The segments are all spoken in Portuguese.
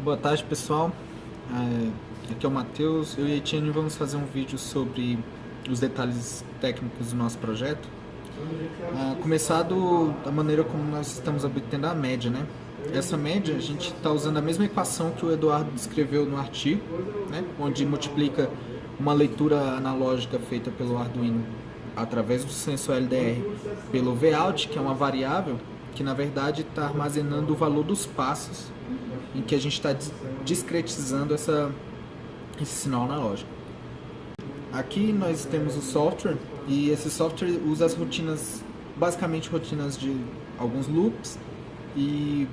Boa tarde, pessoal. Aqui é o Matheus. Eu e a Etienne vamos fazer um vídeo sobre os detalhes técnicos do nosso projeto. Começado da maneira como nós estamos obtendo a média, né? Essa média a gente está usando a mesma equação que o Eduardo descreveu no artigo, né? Onde multiplica uma leitura analógica feita pelo Arduino através do sensor LDR pelo Vout, que é uma variável que na verdade está armazenando o valor dos passos em que a gente está discretizando esse sinal analógico. Aqui nós temos o software e esse software usa as rotinas, basicamente rotinas de alguns loops e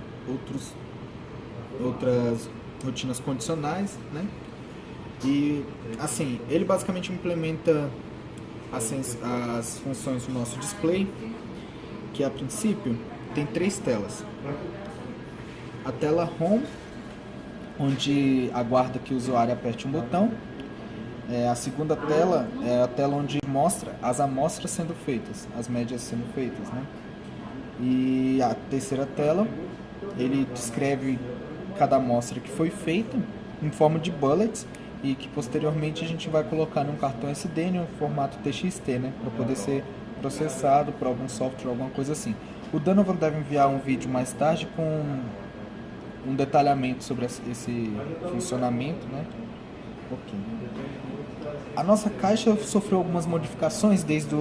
outras rotinas condicionais, né? E assim, ele basicamente implementa as funções do nosso display, que a princípio tem 3 telas. A tela Home, onde aguarda que o usuário aperte um botão. A segunda tela é a tela onde mostra as amostras sendo feitas, as médias sendo feitas, né? E a terceira tela, ele descreve cada amostra que foi feita em forma de bullets e que posteriormente a gente vai colocar num cartão SD em um formato TXT, né? Para poder ser processado por algum software, alguma coisa assim. O Donovan deve enviar um vídeo mais tarde com um detalhamento sobre esse funcionamento, né? Ok. A nossa caixa sofreu algumas modificações desde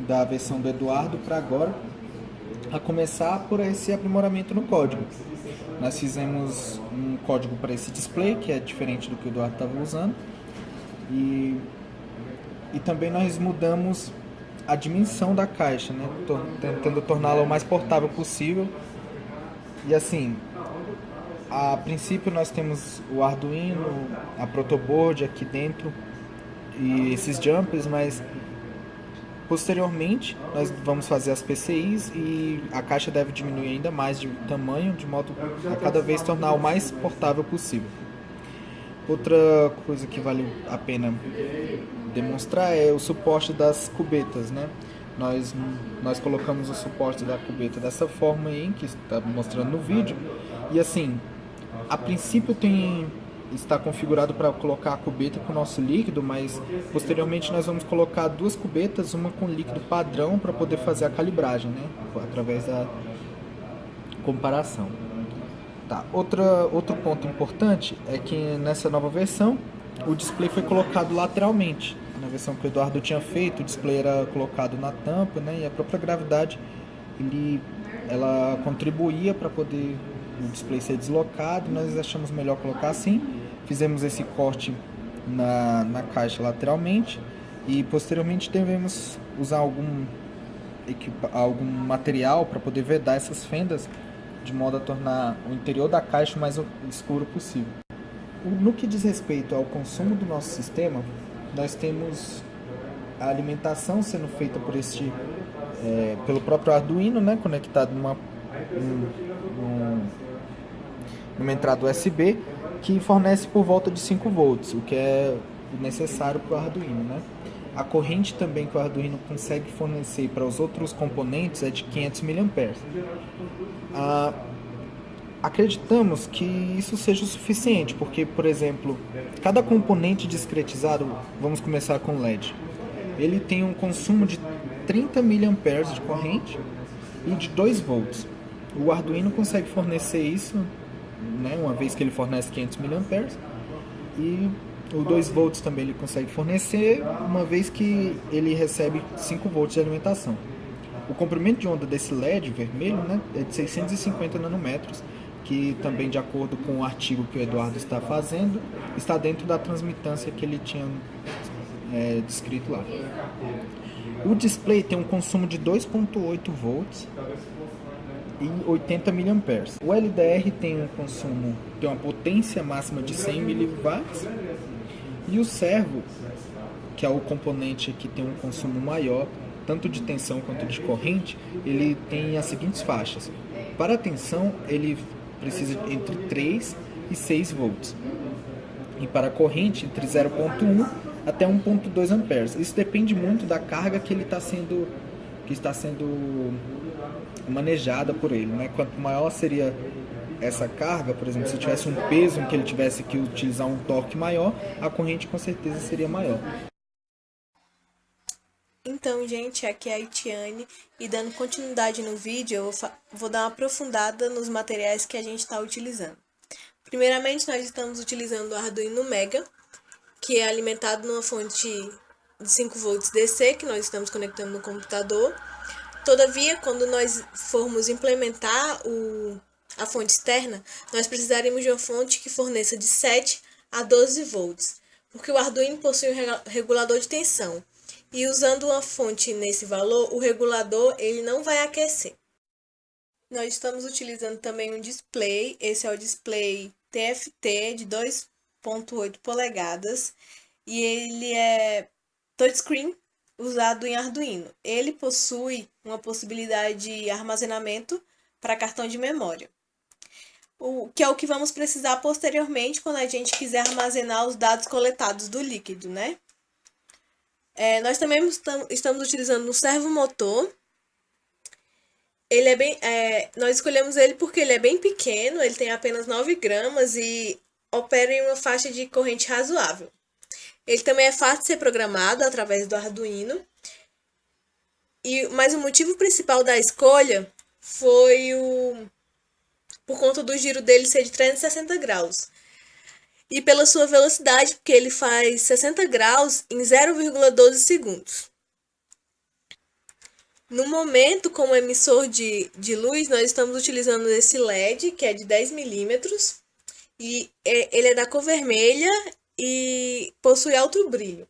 da versão do Eduardo para agora, a começar por esse aprimoramento no código. Nós fizemos um código para esse display, que é diferente do que o Eduardo estava usando, e também nós mudamos a dimensão da caixa, né? Tentando torná-la o mais portável possível. E assim, a princípio nós temos o Arduino, a protoboard aqui dentro e esses jumpers, mas posteriormente nós vamos fazer as PCIs e a caixa deve diminuir ainda mais de tamanho, de modo a cada vez tornar o mais portável possível. Outra coisa que vale a pena demonstrar é o suporte das cubetas, né? Nós colocamos o suporte da cubeta dessa forma aí, que está mostrando no vídeo, e assim, a princípio está configurado para colocar a cubeta com o nosso líquido, mas posteriormente nós vamos colocar 2 cubetas, uma com líquido padrão para poder fazer a calibragem, né? Através da comparação. Tá. Outro ponto importante é que nessa nova versão o display foi colocado lateralmente. Na versão que o Eduardo tinha feito, o display era colocado na tampa, né? E a própria gravidade ela contribuía para poder o display ser deslocado. Nós achamos melhor colocar assim. Fizemos esse corte na caixa lateralmente e posteriormente devemos usar algum material para poder vedar essas fendas, de modo a tornar o interior da caixa o mais escuro possível. No que diz respeito ao consumo do nosso sistema, nós temos a alimentação sendo feita pelo próprio Arduino, né, conectado numa entrada USB, que fornece por volta de 5 volts, o que é necessário para o Arduino, né? A corrente também que o Arduino consegue fornecer para os outros componentes é de 500 mA. Acreditamos que isso seja o suficiente, porque, por exemplo, cada componente discretizado, vamos começar com LED, ele tem um consumo de 30 mA de corrente e de 2 volts. O Arduino consegue fornecer isso, né, uma vez que ele fornece 500 mA, e o 2 volts também ele consegue fornecer, uma vez que ele recebe 5 volts de alimentação. O comprimento de onda desse LED vermelho, né, é de 650 nanômetros, que também, de acordo com o artigo que o Eduardo está fazendo, está dentro da transmitância que ele tinha descrito lá. O display tem um consumo de 2.8 volts e 80 mA. O LDR tem uma potência máxima de 100 mW, e o servo, que é o componente que tem um consumo maior, tanto de tensão quanto de corrente, ele tem as seguintes faixas. Para a tensão, ele precisa entre 3 e 6 volts. E para a corrente, entre 0.1 até 1.2 amperes. Isso depende muito da carga que está sendo manejada por ele, né? Quanto maior seria essa carga, por exemplo, se tivesse um peso em que ele tivesse que utilizar um torque maior, a corrente com certeza seria maior. Então, gente, aqui é a Itiane e dando continuidade no vídeo, eu vou dar uma aprofundada nos materiais que a gente está utilizando. Primeiramente, nós estamos utilizando o Arduino Mega, que é alimentado numa fonte de 5 volts DC, que nós estamos conectando no computador. Todavia, quando nós formos implementar a fonte externa, nós precisaremos de uma fonte que forneça de 7 a 12 volts, porque o Arduino possui um regulador de tensão. E usando uma fonte nesse valor, o regulador ele não vai aquecer. Nós estamos utilizando também um display, esse é o display TFT de 2,8 polegadas e ele é touchscreen usado em Arduino. Ele possui uma possibilidade de armazenamento para cartão de memória, o que é o que vamos precisar posteriormente quando a gente quiser armazenar os dados coletados do líquido, né? Nós também estamos utilizando um servomotor. Ele nós escolhemos ele porque ele é bem pequeno, ele tem apenas 9 gramas e opera em uma faixa de corrente razoável. Ele também é fácil de ser programado através do Arduino. Mas o motivo principal da escolha foi por conta do giro dele ser de 360 graus. E pela sua velocidade, porque ele faz 60 graus em 0,12 segundos. No momento, como emissor de luz, nós estamos utilizando esse LED, que é de 10 milímetros, e ele é da cor vermelha e possui alto brilho.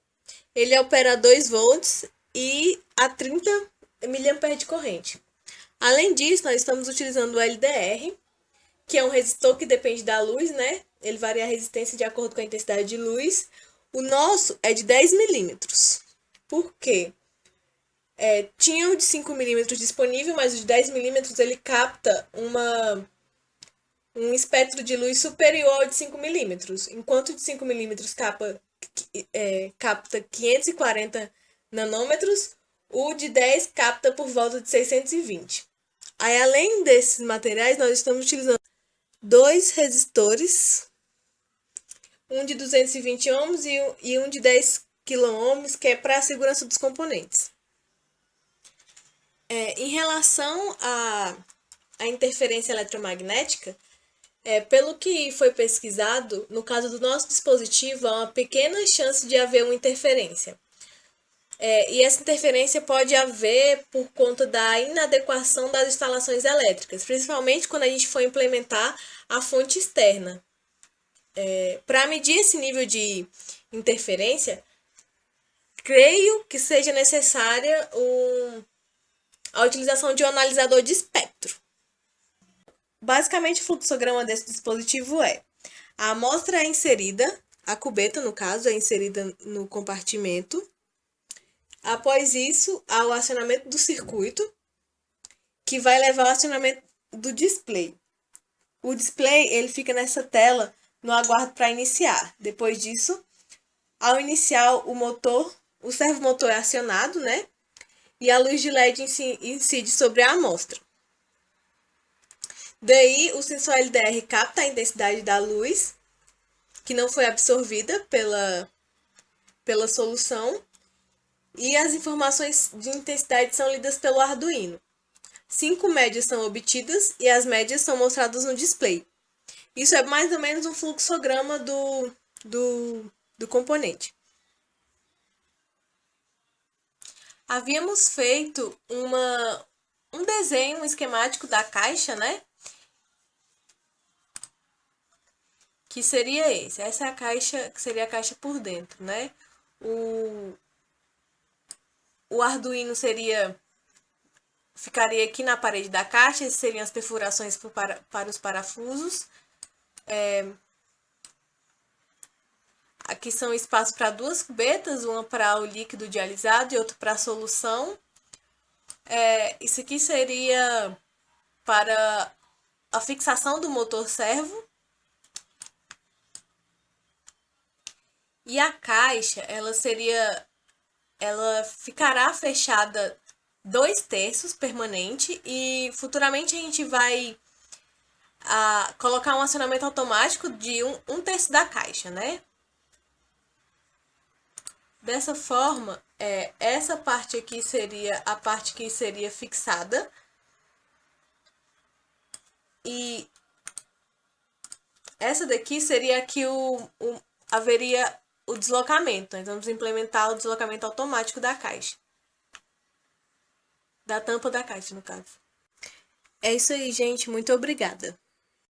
Ele opera a 2 volts e a 30 mA de corrente. Além disso, nós estamos utilizando o LDR, que é um resistor que depende da luz, né? Ele varia a resistência de acordo com a intensidade de luz. O nosso é de 10 milímetros. Por quê? Tinha o de 5 milímetros disponível, mas o de 10 milímetros ele capta um espectro de luz superior ao de 5 milímetros. Enquanto o de 5 milímetros capta 540 nanômetros, o de 10 capta por volta de 620. Aí, além desses materiais, nós estamos utilizando 2 resistores, um de 220 ohms e um de 10 quiloohms, que é para a segurança dos componentes. Em relação à interferência eletromagnética, pelo que foi pesquisado, no caso do nosso dispositivo, há uma pequena chance de haver uma interferência. E essa interferência pode haver por conta da inadequação das instalações elétricas, principalmente quando a gente for implementar a fonte externa. Para medir esse nível de interferência, creio que seja necessária a utilização de um analisador de espectro. Basicamente, o fluxograma desse dispositivo a amostra é inserida, a cubeta, no caso, é inserida no compartimento. Após isso, há o acionamento do circuito, que vai levar ao acionamento do display. O display ele fica nessa tela no aguardo para iniciar. Depois disso, ao iniciar o servomotor é acionado, né? E a luz de LED incide sobre a amostra. Daí, o sensor LDR capta a intensidade da luz, que não foi absorvida pela solução, e as informações de intensidade são lidas pelo Arduino. 5 médias são obtidas e as médias são mostradas no display. Isso é mais ou menos um fluxograma do componente. Havíamos feito um desenho, um esquemático da caixa, né? Que seria esse. Essa é a caixa, que seria a caixa por dentro, né? O Arduino ficaria aqui na parede da caixa, essas seriam as perfurações para os parafusos. Aqui são espaços para 2 cubetas, uma para o líquido dialisado e outra para a solução. Isso aqui seria para a fixação do motor servo. E a caixa, ela ficará fechada 2/3 permanente e futuramente a gente vai colocar um acionamento automático de um terço da caixa, né? Dessa forma, essa parte aqui seria a parte que seria fixada. E essa daqui seria que haveria o deslocamento. Então, vamos implementar o deslocamento automático da caixa. Da tampa da caixa, no caso. É isso aí, gente. Muito obrigada.